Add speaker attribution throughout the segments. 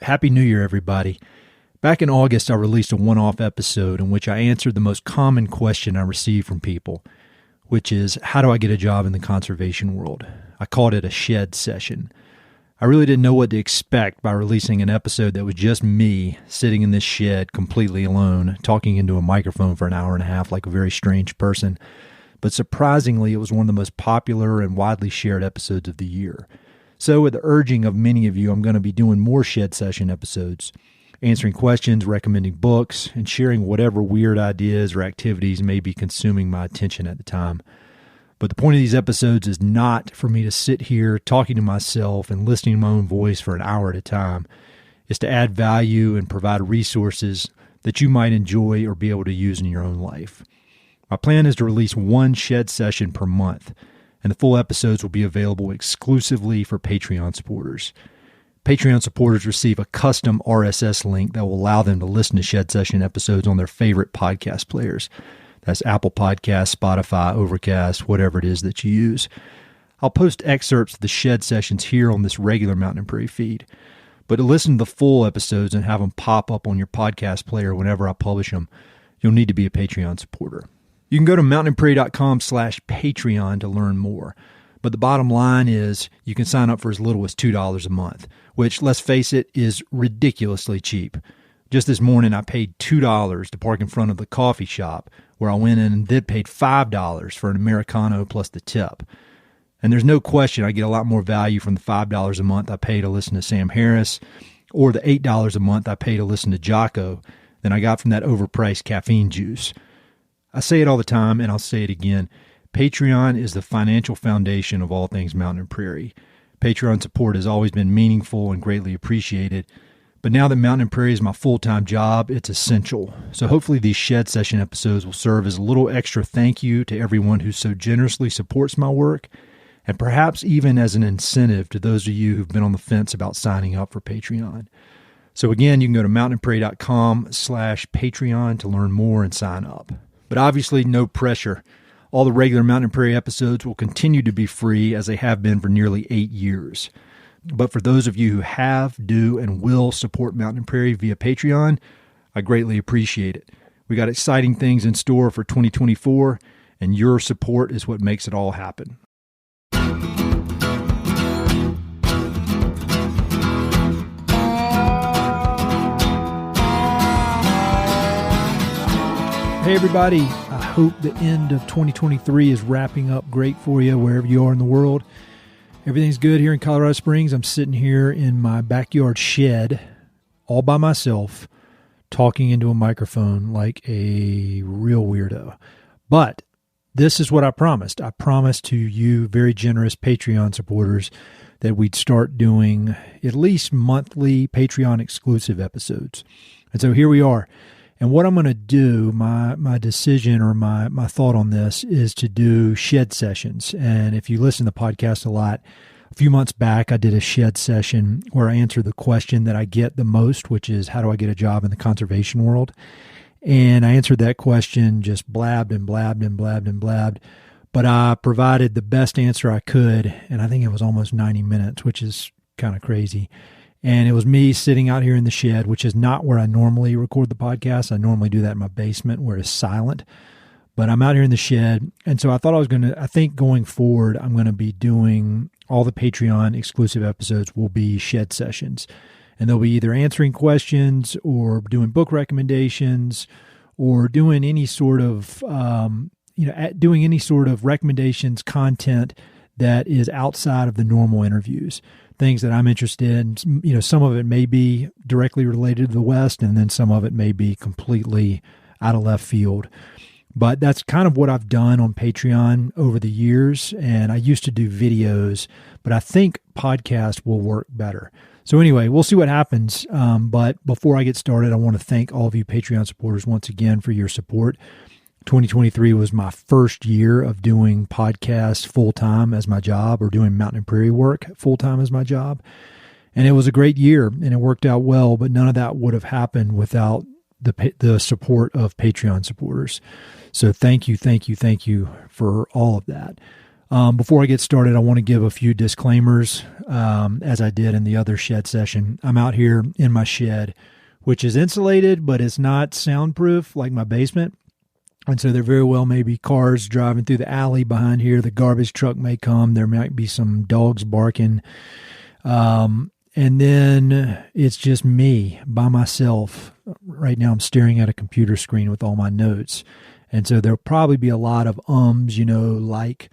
Speaker 1: Happy New Year, everybody. Back in August, I released a one-off episode in which I answered the most common question I received from people, which is, how do I get a job in the conservation world? I called it a shed session. I really didn't know what to expect by releasing an episode that was just me sitting in this shed completely alone, talking into a microphone for an hour and a half like a very strange person. But surprisingly, it was one of the most popular and widely shared episodes of the year. So, at the urging of many of you, I'm going to be doing more shed session episodes, answering questions, recommending books, and sharing whatever weird ideas or activities may be consuming my attention at the time. But the point of these episodes is not for me to sit here talking to myself and listening to my own voice for an hour at a time. It's to add value and provide resources that you might enjoy or be able to use in your own life. My plan is to release one shed session per month, and the full episodes will be available exclusively for Patreon supporters. Patreon supporters receive a custom RSS link that will allow them to listen to shed session episodes on their favorite podcast players. That's Apple Podcasts, Spotify, Overcast, whatever it is that you use. I'll post excerpts of the shed sessions here on this regular Mountain and Prairie feed. But to listen to the full episodes and have them pop up on your podcast player whenever I publish them, you'll need to be a Patreon supporter. You can go to mountainandprairie.com/Patreon to learn more. But the bottom line is you can sign up for as little as $2 a month, which, let's face it, is ridiculously cheap. Just this morning, I paid $2 to park in front of the coffee shop where I went in and then paid $5 for an Americano plus the tip. And there's no question I get a lot more value from the $5 a month I pay to listen to Sam Harris or the $8 a month I pay to listen to Jocko than I got from that overpriced caffeine juice. I say it all the time, and I'll say it again. Patreon is the financial foundation of all things Mountain and Prairie. Patreon support has always been meaningful and greatly appreciated. But now that Mountain and Prairie is my full-time job, it's essential. So hopefully these shed session episodes will serve as a little extra thank you to everyone who so generously supports my work, and perhaps even as an incentive to those of you who've been on the fence about signing up for Patreon. So again, you can go to mountainandprairie.com/Patreon to learn more and sign up. But obviously, no pressure. All the regular Mountain and Prairie episodes will continue to be free as they have been for nearly 8 years. But for those of you who have, do, and will support Mountain and Prairie via Patreon, I greatly appreciate it. We got exciting things in store for 2024, and your support is what makes it all happen. Hey everybody, I hope the end of 2023 is wrapping up great for you wherever you are in the world. Everything's good here in Colorado Springs. I'm sitting here in my backyard shed all by myself talking into a microphone like a real weirdo. But this is what I promised. I promised to you very generous Patreon supporters that we'd start doing at least monthly Patreon exclusive episodes. And so here we are. And what I'm going to do, my decision or my thought on this is to do shed sessions. And if you listen to the podcast a lot, a few months back, I did a shed session where I answered the question that I get the most, which is, how do I get a job in the conservation world? And I answered that question, just blabbed and blabbed and blabbed and blabbed. But I provided the best answer I could, and I think it was almost 90 minutes, which is kind of crazy. And it was me sitting out here in the shed, which is not where I normally record the podcast. I normally do that in my basement where it's silent. But I'm out here in the shed. And so I thought I think going forward, I'm going to be doing all the Patreon exclusive episodes will be shed sessions. And they'll be either answering questions or doing book recommendations or doing any sort of, doing any sort of recommendations, content that is outside of the normal interviews. Things that I'm interested in. Some of it may be directly related to the West, and then some of it may be completely out of left field. But that's kind of what I've done on Patreon over the years, and I used to do videos, but I think podcast will work better. So anyway, we'll see what happens. But before I get started, I want to thank all of you Patreon supporters once again for your support. 2023 was my first year of doing podcasts full-time as my job, or doing Mountain and Prairie work full-time as my job. And it was a great year, and it worked out well, but none of that would have happened without the support of Patreon supporters. So thank you for all of that. Before I get started, I want to give a few disclaimers, as I did in the other shed session. I'm out here in my shed, which is insulated, but it's not soundproof like my basement. And so there very well may be cars driving through the alley behind here. The garbage truck may come. There might be some dogs barking. And then it's just me by myself. Right now I'm staring at a computer screen with all my notes. And so there'll probably be a lot of like.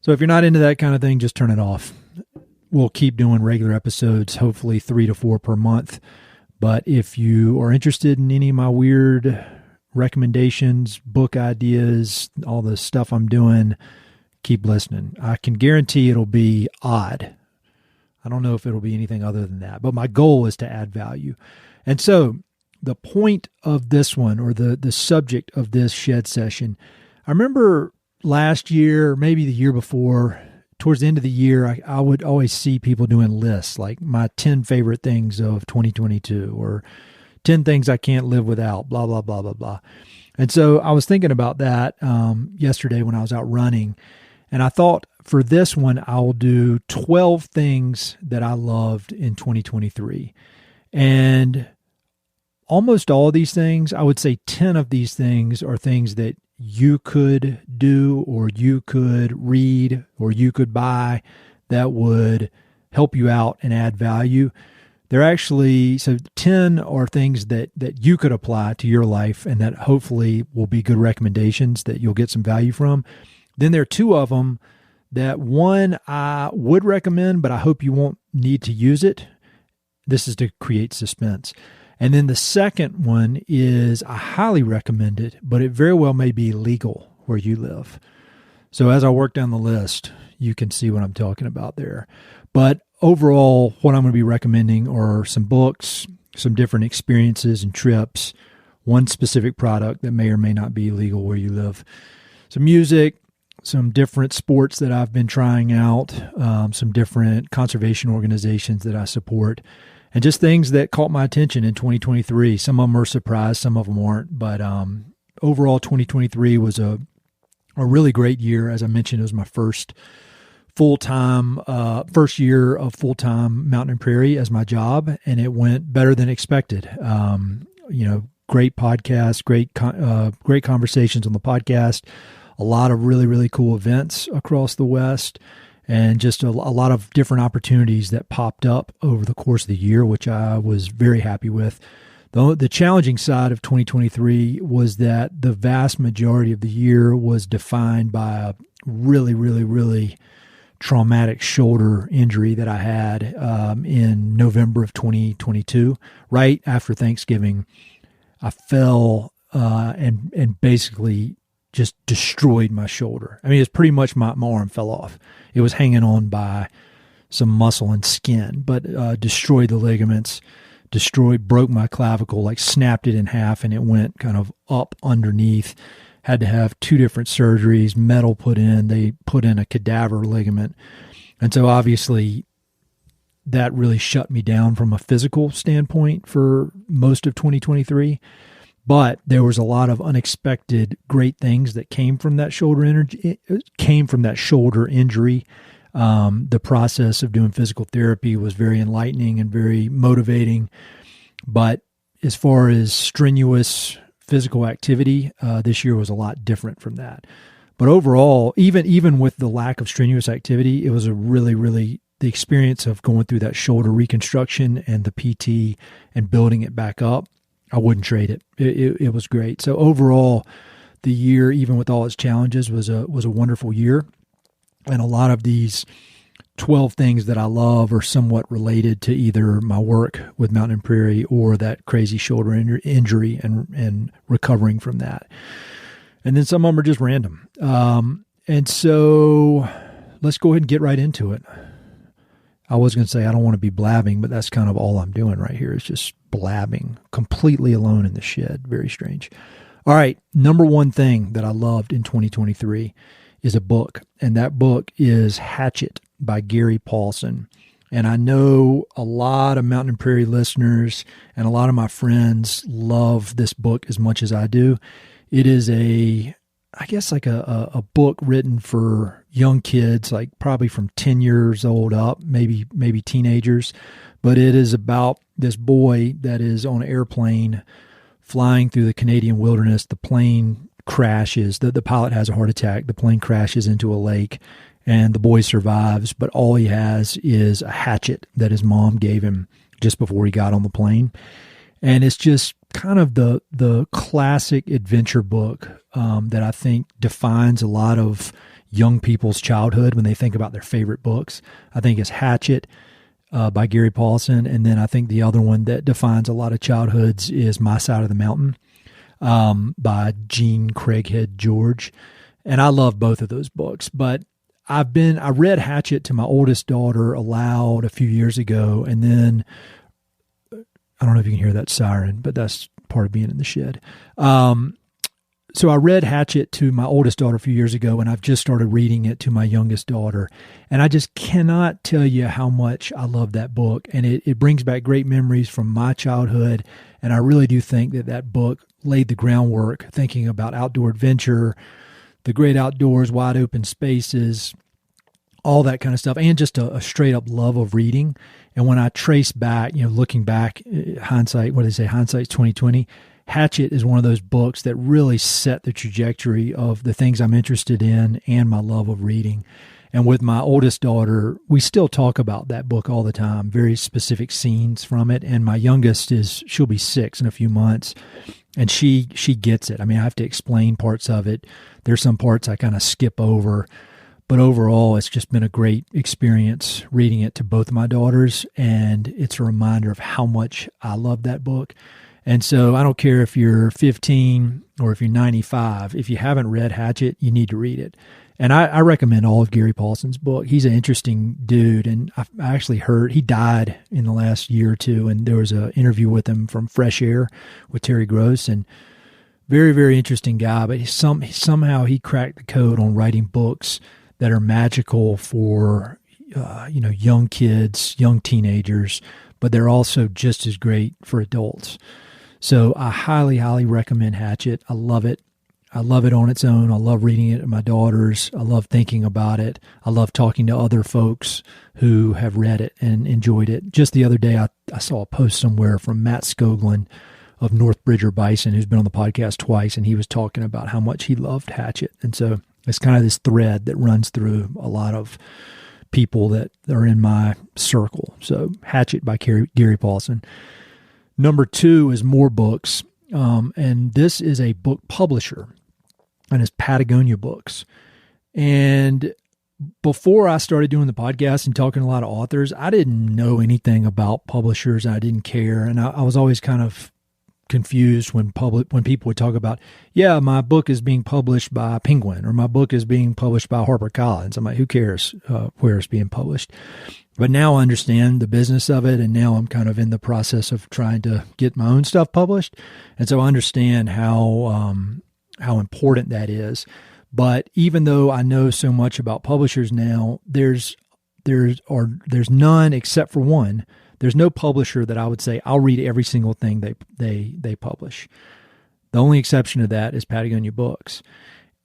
Speaker 1: So if you're not into that kind of thing, just turn it off. We'll keep doing regular episodes, hopefully 3 to 4 per month. But if you are interested in any of my weird recommendations, book ideas, all the stuff I'm doing, keep listening. I can guarantee it'll be odd. I don't know if it'll be anything other than that, but my goal is to add value. And so the point of this one, or the subject of this shed session, I remember last year, maybe the year before, towards the end of the year, I would always see people doing lists, like my 10 favorite things of 2022, or 10 things I can't live without, blah, blah, blah, blah, blah. And so I was thinking about that yesterday when I was out running. And I thought for this one, I'll do 12 things that I loved in 2023. And almost all of these things, I would say 10 of these things are things that you could do, or you could read, or you could buy that would help you out and add value. They're actually, so 10 are things that you could apply to your life and that hopefully will be good recommendations that you'll get some value from. Then there are 2 of them that, one I would recommend, but I hope you won't need to use it. This is to create suspense. And then the second one is I highly recommend it, but it very well may be illegal where you live. So as I work down the list, you can see what I'm talking about there. But overall, what I'm going to be recommending are some books, some different experiences and trips, one specific product that may or may not be illegal where you live, some music, some different sports that I've been trying out, some different conservation organizations that I support, and just things that caught my attention in 2023. Some of them are surprised, some of them aren't. But overall, 2023 was a really great year. As I mentioned, it was my first year of full-time Mountain and Prairie as my job, and it went better than expected. Great podcast, great conversations on the podcast, a lot of really, really cool events across the West, and just a lot of different opportunities that popped up over the course of the year, which I was very happy with. The challenging side of 2023 was that the vast majority of the year was defined by a really, really, really traumatic shoulder injury that I had in November of 2022. Right after Thanksgiving, I fell and basically just destroyed my shoulder. I mean, it's pretty much my arm fell off. It was hanging on by some muscle and skin, but destroyed the ligaments, broke my clavicle, like snapped it in half, and it went kind of up underneath. Had to have 2 different surgeries, metal put in. They put in a cadaver ligament. And so obviously that really shut me down from a physical standpoint for most of 2023. But there was a lot of unexpected great things that came from that shoulder injury. The process of doing physical therapy was very enlightening and very motivating. But as far as strenuous physical activity, this year was a lot different from that. But overall, even with the lack of strenuous activity, it was a really, really, the experience of going through that shoulder reconstruction and the PT and building it back up, I wouldn't trade it. It was great. So overall, the year, even with all its challenges, was a wonderful year. And a lot of these 12 things that I love are somewhat related to either my work with Mountain and Prairie or that crazy shoulder injury and recovering from that. And then some of them are just random. And so let's go ahead and get right into it. I was going to say I don't want to be blabbing, but that's kind of all I'm doing right here is just blabbing, completely alone in the shed. Very strange. All right, number one thing that I loved in 2023 is a book, and that book is Hatchet by Gary Paulson. And I know a lot of Mountain and Prairie listeners and a lot of my friends love this book as much as I do. It is I guess like a book written for young kids, like probably from 10 years old up, maybe teenagers. But it is about this boy that is on an airplane flying through the Canadian wilderness. The plane crashes. The pilot has a heart attack. The plane crashes into a lake, and the boy survives. But all he has is a hatchet that his mom gave him just before he got on the plane. And it's just kind of the classic adventure book that I think defines a lot of young people's childhood when they think about their favorite books. I think it's Hatchet by Gary Paulson. And then I think the other one that defines a lot of childhoods is My Side of the Mountain by Gene Craighead George. And I love both of those books. But I read Hatchet to my oldest daughter aloud a few years ago. And then I don't know if you can hear that siren, but that's part of being in the shed. So I read Hatchet to my oldest daughter a few years ago, and I've just started reading it to my youngest daughter. And I just cannot tell you how much I love that book. And it brings back great memories from my childhood. And I really do think that book laid the groundwork, thinking about outdoor adventure, the great outdoors, wide open spaces, all that kind of stuff, and just a straight up love of reading. And when I trace back, looking back, hindsight, what do they say? Hindsight's 2020. Hatchet is one of those books that really set the trajectory of the things I'm interested in and my love of reading. And with my oldest daughter, we still talk about that book all the time, very specific scenes from it. And my youngest she'll be 6 in a few months, and she gets it. I mean, I have to explain parts of it. There's some parts I kind of skip over. But overall, it's just been a great experience reading it to both of my daughters, and it's a reminder of how much I love that book. And so I don't care if you're 15 or if you're 95, if you haven't read Hatchet, you need to read it. And I recommend all of Gary Paulson's book. He's an interesting dude, and I actually heard he died in the last year or two, and there was an interview with him from Fresh Air with Terry Gross, and very, very interesting guy, but somehow he cracked the code on writing books that are magical for young kids, young teenagers, but they're also just as great for adults. So I highly, highly recommend Hatchet. I love it. I love it on its own. I love reading it to my daughters. I love thinking about it. I love talking to other folks who have read it and enjoyed it. Just the other day, I saw a post somewhere from Matt Skoglund of North Bridger Bison, who's been on the podcast twice, and he was talking about how much he loved Hatchet. And so it's kind of this thread that runs through a lot of people that are in my circle. So Hatchet by Gary Paulson. Number 2 is more books. And this is a book publisher, and it's Patagonia Books. And before I started doing the podcast and talking to a lot of authors, I didn't know anything about publishers. I didn't care. And I was always kind of confused when people would talk about, my book is being published by Penguin, or my book is being published by HarperCollins. I'm like, who cares where it's being published? But now I understand the business of it, and now I'm kind of in the process of trying to get my own stuff published. And so I understand how important that is. But even though I know so much about publishers now, there's none except for one. There's no publisher that I would say I'll read every single thing they publish. The only exception to that is Patagonia Books.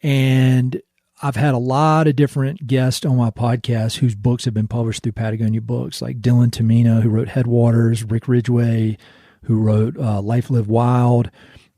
Speaker 1: And I've had a lot of different guests on my podcast whose books have been published through Patagonia Books, like Dylan Tamina, who wrote Headwaters, Rick Ridgway, who wrote Life Lived Wild,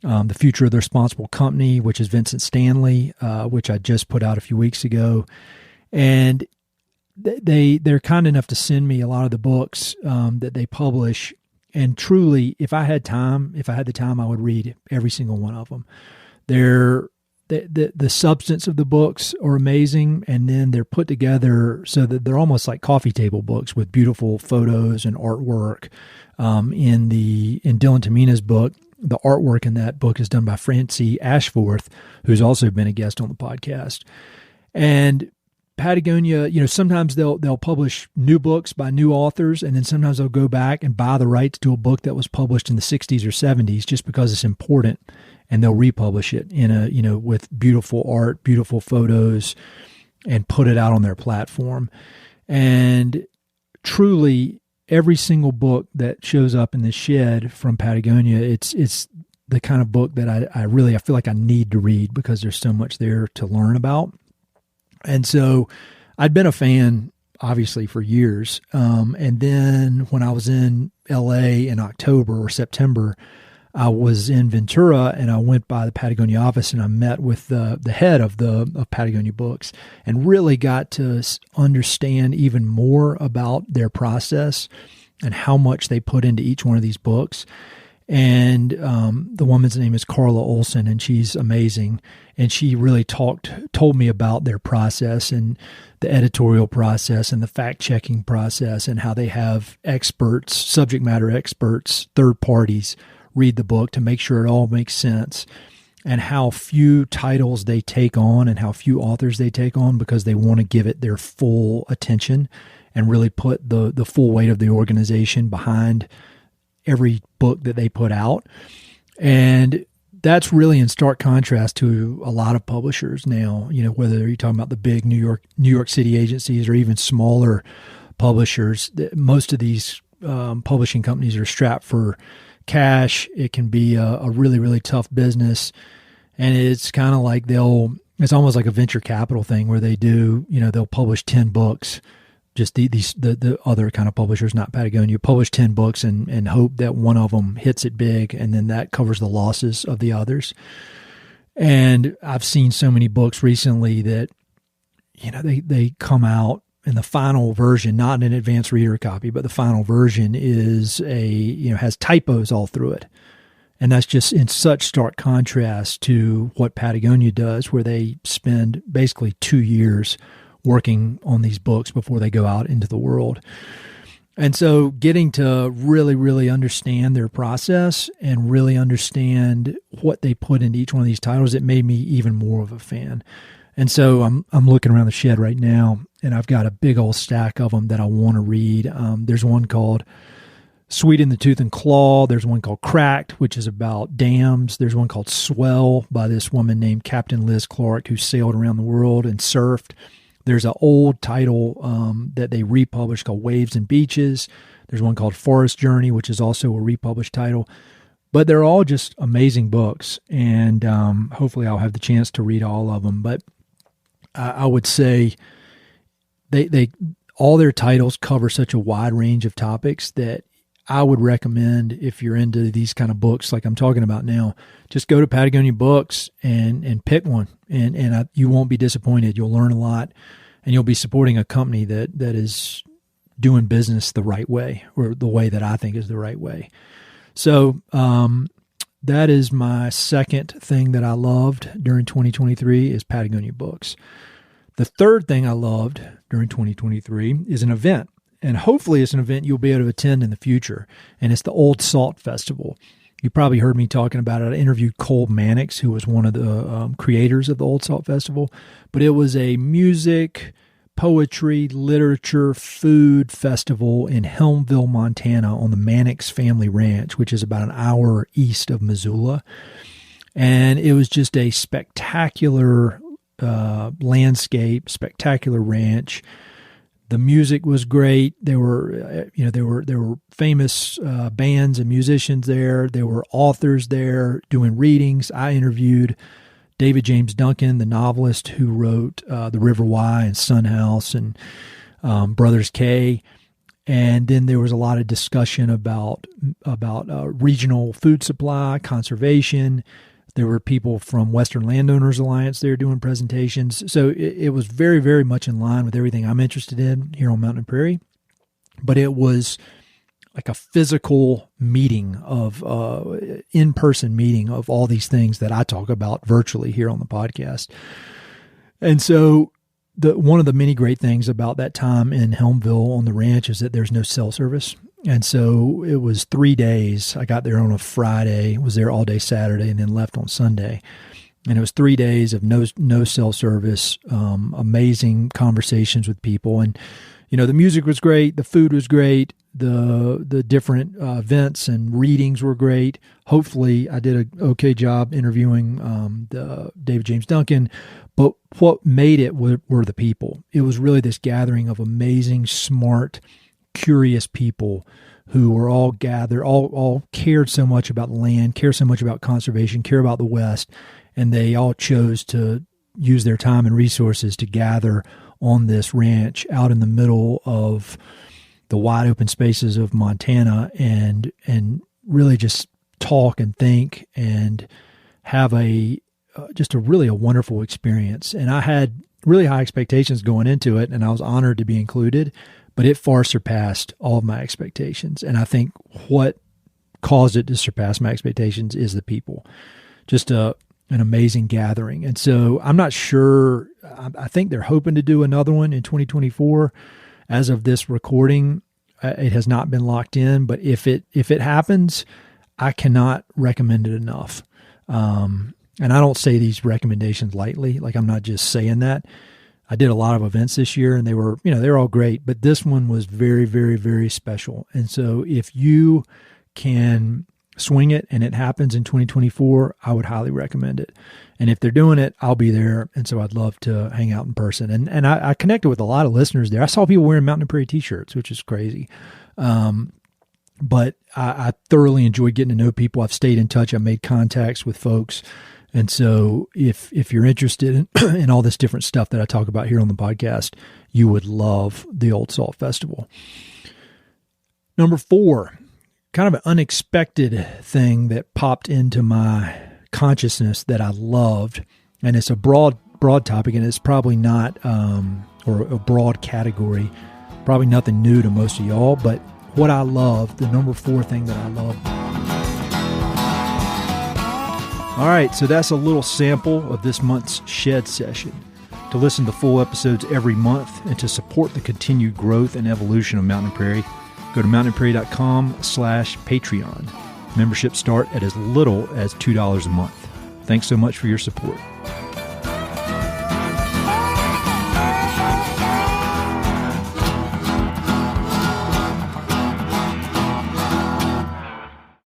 Speaker 1: The Future of the Responsible Company, which is Vincent Stanley, which I just put out a few weeks ago. And they're kind enough to send me a lot of the books that they publish. And truly, if I had the time, I would read every single one of them. The substance of the books are amazing, and then they're put together so that they're almost like coffee table books with beautiful photos and artwork. In Dylan Tamina's book, the artwork in that book is done by Francie Ashforth, who's also been a guest on the podcast. And Patagonia, sometimes they'll publish new books by new authors, and then sometimes they'll go back and buy the rights to a book that was published in the 60s or 70s just because it's important, and they'll republish it in with beautiful art, beautiful photos, and put it out on their platform. And truly, every single book that shows up in the shed from Patagonia, it's the kind of book that I feel like I need to read because there's so much there to learn about. And so I'd been a fan, obviously, for years. And then when I was in LA in October or September, I was in Ventura and I went by the Patagonia office and I met with the head of Patagonia Books and really got to understand even more about their process and how much they put into each one of these books. And the woman's name is Carla Olson, and she's amazing. And she really told me about their process and the editorial process and the fact-checking process and how they have experts, subject matter experts, third parties, read the book to make sure it all makes sense, and how few titles they take on and how few authors they take on because they want to give it their full attention and really put the full weight of the organization behind every book that they put out. And that's really in stark contrast to a lot of publishers now, whether you're talking about the big New York City agencies or even smaller publishers. Most of these publishing companies are strapped for cash. It can be a really, really tough business. And it's kind of like it's almost like a venture capital thing where they do, they'll publish 10 books. Just the other kind of publishers, not Patagonia, publish 10 books and hope that one of them hits it big, and then that covers the losses of the others. And I've seen so many books recently that, they come out in the final version, not an advanced reader copy, but the final version is has typos all through it. And that's just in such stark contrast to what Patagonia does, where they spend basically 2 years working on these books before they go out into the world. And so getting to really, really understand their process and really understand what they put into each one of these titles, it made me even more of a fan. And so I'm looking around the shed right now, and I've got a big old stack of them that I want to read. There's one called Sweet in the Tooth and Claw. There's one called Cracked, which is about dams. There's one called Swell by this woman named Captain Liz Clark, who sailed around the world and surfed. There's an old title that they republished called Waves and Beaches. There's one called Forest Journey, which is also a republished title. But they're all just amazing books, and hopefully I'll have the chance to read all of them. But I would say they all their titles cover such a wide range of topics that I would recommend, if you're into these kind of books like I'm talking about now, just go to Patagonia Books and pick one, and you won't be disappointed. You'll learn a lot, and you'll be supporting a company that is doing business the right way, or the way that I think is the right way. So that is my second thing that I loved during 2023 is Patagonia Books. The third thing I loved during 2023 is an event. And hopefully it's an event you'll be able to attend in the future. And it's the Old Salt Festival. You probably heard me talking about it. I interviewed Cole Mannix, who was one of the creators of the Old Salt Festival. But it was a music, poetry, literature, food festival in Helmville, Montana on the Mannix family ranch, which is about an hour east of Missoula. And it was just a spectacular landscape, spectacular ranch. The music was great. There were famous bands and musicians there. There were authors there doing readings. I interviewed David James Duncan, the novelist who wrote The River Wye and Son House and Brothers K. And then there was a lot of discussion about regional food supply, conservation. There were people from Western Landowners Alliance there doing presentations. So it was very, very much in line with everything I'm interested in here on Mountain and Prairie. But it was like a physical meeting of in-person meeting of all these things that I talk about virtually here on the podcast. And so one of the many great things about that time in Helmville on the ranch is that there's no cell service. And so it was 3 days. I got there on a Friday, was there all day Saturday, and then left on Sunday. And it was 3 days of no cell service, amazing conversations with people. And, the music was great. The food was great. The different events and readings were great. Hopefully I did an okay job interviewing David James Duncan. But what made it were the people. It was really this gathering of amazing, smart, curious people who were all gathered, all cared so much about land, care so much about conservation, care about the West, and they all chose to use their time and resources to gather on this ranch out in the middle of the wide open spaces of Montana and really just talk and think and have just a really wonderful experience. And I had really high expectations going into it, and I was honored to be included, but it far surpassed all of my expectations. And I think what caused it to surpass my expectations is the people. Just an amazing gathering. And so I'm not sure, I think they're hoping to do another one in 2024. As of this recording, it has not been locked in, but if it happens, I cannot recommend it enough. And I don't say these recommendations lightly. Like, I'm not just saying that. I did a lot of events this year, and they were all great, but this one was very, very, very special. And so if you can swing it and it happens in 2024, I would highly recommend it. And if they're doing it, I'll be there. And so I'd love to hang out in person. And I connected with a lot of listeners there. I saw people wearing Mountain Prairie t-shirts, which is crazy. But I thoroughly enjoyed getting to know people. I've stayed in touch. I made contacts with folks. And so if you're interested in all this different stuff that I talk about here on the podcast, you would love the Old Salt Festival. Number 4, kind of an unexpected thing that popped into my consciousness that I loved. And it's a broad topic, and it's probably not, or a broad category, probably nothing new to most of y'all, but what I love, the number 4 thing that I love. All right, so that's a little sample of this month's Shed Session. To listen to full episodes every month and to support the continued growth and evolution of Mountain Prairie, go to mountainprairie.com/Patreon. Memberships start at as little as $2 a month. Thanks so much for your support.